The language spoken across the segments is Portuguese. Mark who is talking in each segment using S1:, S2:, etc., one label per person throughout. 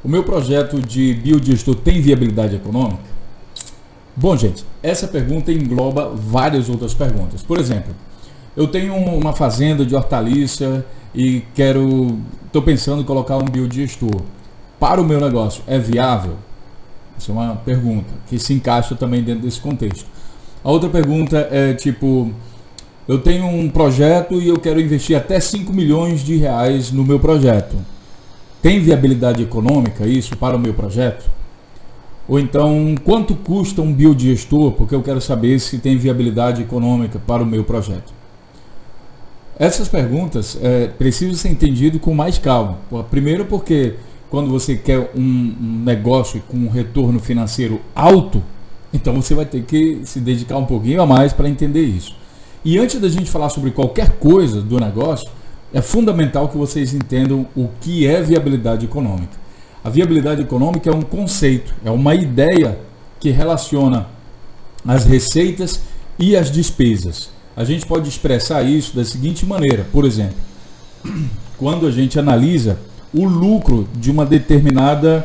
S1: O meu projeto de biodigestor tem viabilidade econômica? Bom, gente, essa pergunta engloba várias outras perguntas. Por exemplo, eu tenho uma fazenda de hortaliça e estou pensando em colocar um biodigestor. Para o meu negócio, é viável? Essa é uma pergunta que se encaixa também dentro desse contexto. A outra pergunta é tipo, eu tenho um projeto e eu quero investir até 5 milhões de reais no meu projeto. Tem viabilidade econômica isso para o meu projeto? Ou então, quanto custa um biodigestor? Porque eu quero saber se tem viabilidade econômica para o meu projeto. Essas perguntas precisam ser entendidas com mais calma. Primeiro porque quando você quer um negócio com um retorno financeiro alto, então você vai ter que se dedicar um pouquinho a mais para entender isso. E antes da gente falar sobre qualquer coisa do negócio, é fundamental que vocês entendam o que é viabilidade econômica. A viabilidade econômica é um conceito, é uma ideia que relaciona as receitas e as despesas. A gente pode expressar isso da seguinte maneira, por exemplo, quando a gente analisa o lucro de um determinado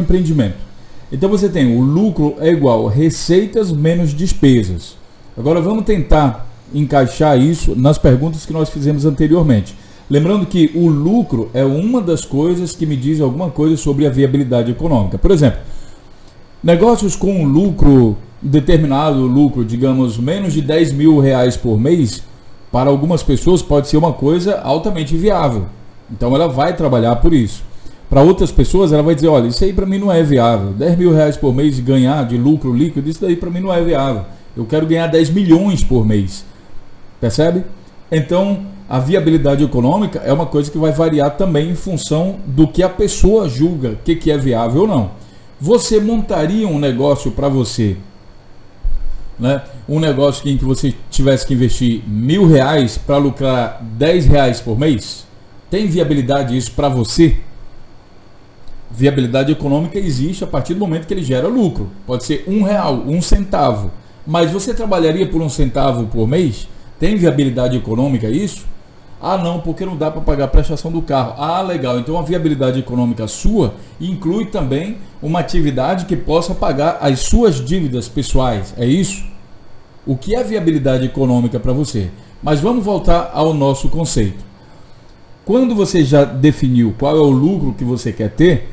S1: empreendimento. Então você tem o lucro é igual a receitas menos despesas. Agora vamos tentar encaixar isso nas perguntas que nós fizemos anteriormente. Lembrando que o lucro é uma das coisas que me diz alguma coisa sobre a viabilidade econômica. Por exemplo, negócios com lucro, determinado lucro, digamos, menos de 10 mil reais por mês, para algumas pessoas pode ser uma coisa altamente viável. Então ela vai trabalhar por isso. Para outras pessoas ela vai dizer, olha, isso aí para mim não é viável. 10 mil reais por mês de ganhar de lucro líquido, isso daí para mim não é viável. Eu quero ganhar 10 milhões por mês. Percebe? Então a viabilidade econômica é uma coisa que vai variar também em função do que a pessoa julga que é viável ou não. Você montaria um negócio para você, né? Um negócio em que você tivesse que investir R$1.000 para lucrar R$10 por mês? Tem viabilidade isso para você? Viabilidade econômica existe a partir do momento que ele gera lucro. Pode ser R$1, 1 centavo. Mas você trabalharia por 1 centavo por mês? Tem viabilidade econômica isso? Ah, não, porque não dá para pagar a prestação do carro. Ah, legal. Então a viabilidade econômica sua inclui também uma atividade que possa pagar as suas dívidas pessoais. É isso? O que é viabilidade econômica para você? Mas vamos voltar ao nosso conceito. Quando você já definiu qual é o lucro que você quer ter,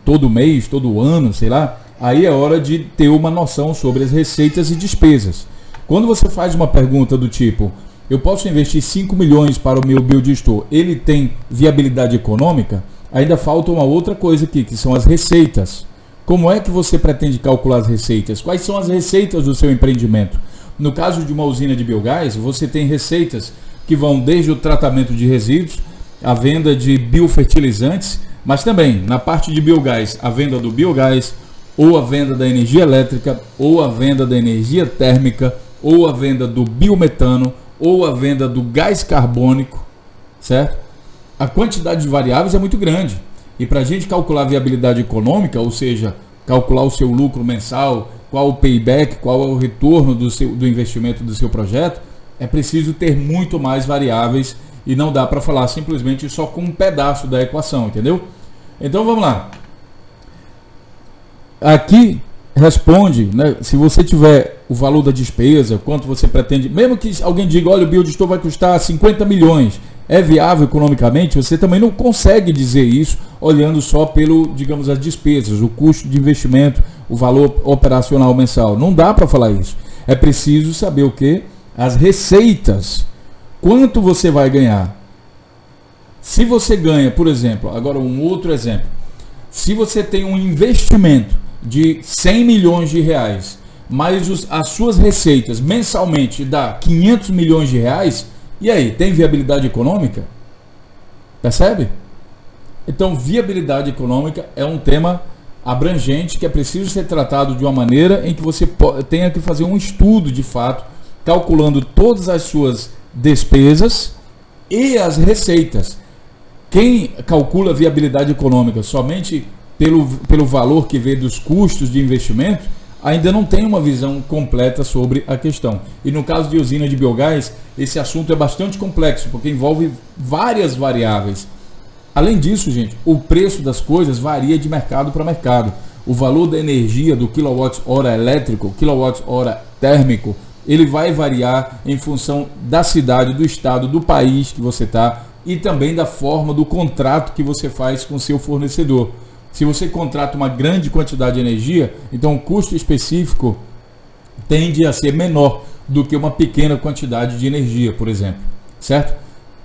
S1: todo mês, todo ano, sei lá, aí é hora de ter uma noção sobre as receitas e despesas. Quando você faz uma pergunta do tipo, eu posso investir 5 milhões para o meu biodigestor, ele tem viabilidade econômica? Ainda falta uma outra coisa aqui, que são as receitas. Como é que você pretende calcular as receitas? Quais são as receitas do seu empreendimento? No caso de uma usina de biogás, você tem receitas que vão desde o tratamento de resíduos, a venda de biofertilizantes, mas também na parte de biogás, a venda do biogás, ou a venda da energia elétrica, ou a venda da energia térmica, ou a venda do biometano, ou a venda do gás carbônico, certo? A quantidade de variáveis é muito grande. E para a gente calcular a viabilidade econômica, ou seja, calcular o seu lucro mensal, qual o payback, qual é o retorno do investimento do seu projeto, é preciso ter muito mais variáveis e não dá para falar simplesmente só com um pedaço da equação, entendeu? Então vamos lá. Aqui responde, né, se você tiver o valor da despesa, quanto você pretende, mesmo que alguém diga, olha, o biodigestor vai custar 50 milhões, é viável economicamente? Você também não consegue dizer isso olhando só pelo, digamos, as despesas, o custo de investimento, o valor operacional mensal. Não dá para falar isso. É preciso saber o que? As receitas. Quanto você vai ganhar? Se você ganha, por exemplo, agora um outro exemplo, se você tem um investimento de 100 milhões de reais, mas as suas receitas mensalmente dá 500 milhões de reais, e aí, tem viabilidade econômica? Percebe? Então, viabilidade econômica é um tema abrangente que é preciso ser tratado de uma maneira em que você tenha que fazer um estudo de fato, calculando todas as suas despesas e as receitas. Quem calcula viabilidade econômica somente pelo valor que vê dos custos de investimento, ainda não tem uma visão completa sobre a questão. E no caso de usina de biogás, esse assunto é bastante complexo, porque envolve várias variáveis. Além disso, gente, o preço das coisas varia de mercado para mercado. O valor da energia do quilowatt-hora elétrico, quilowatt-hora térmico, ele vai variar em função da cidade, do estado, do país que você está e também da forma do contrato que você faz com seu fornecedor. Se você contrata uma grande quantidade de energia, então o custo específico tende a ser menor do que uma pequena quantidade de energia, por exemplo, certo?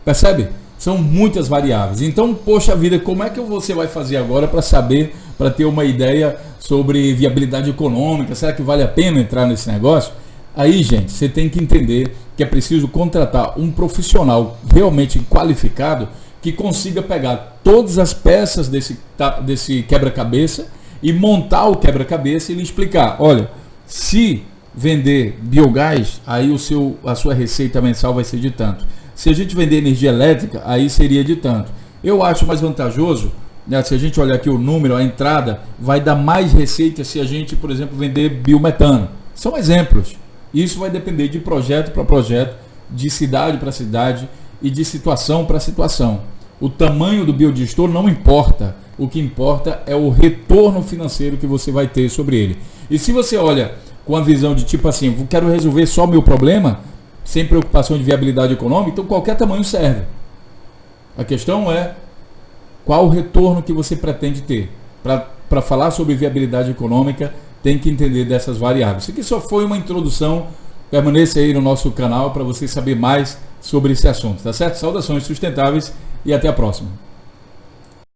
S1: Percebe? São muitas variáveis. Então, poxa vida, como é que você vai fazer agora para saber, para ter uma ideia sobre viabilidade econômica? Será que vale a pena entrar nesse negócio? Aí, gente, você tem que entender que é preciso contratar um profissional realmente qualificado que consiga pegar todas as peças desse quebra-cabeça e montar o quebra-cabeça e lhe explicar, olha, se vender biogás, aí a sua receita mensal vai ser de tanto. Se a gente vender energia elétrica, aí seria de tanto. Eu acho mais vantajoso, né, se a gente olhar aqui o número, a entrada, vai dar mais receita se a gente, por exemplo, vender biometano. São exemplos. Isso vai depender de projeto para projeto, de cidade para cidade e de situação para situação. O tamanho do biodigestor não importa. O que importa é o retorno financeiro que você vai ter sobre ele. E se você olha com a visão de tipo assim, eu quero resolver só o meu problema, sem preocupação de viabilidade econômica, então qualquer tamanho serve. A questão é qual o retorno que você pretende ter. Para falar sobre viabilidade econômica, tem que entender dessas variáveis. Isso aqui só foi uma introdução. Permaneça aí no nosso canal para você saber mais sobre esse assunto, tá certo? Saudações sustentáveis e até a próxima.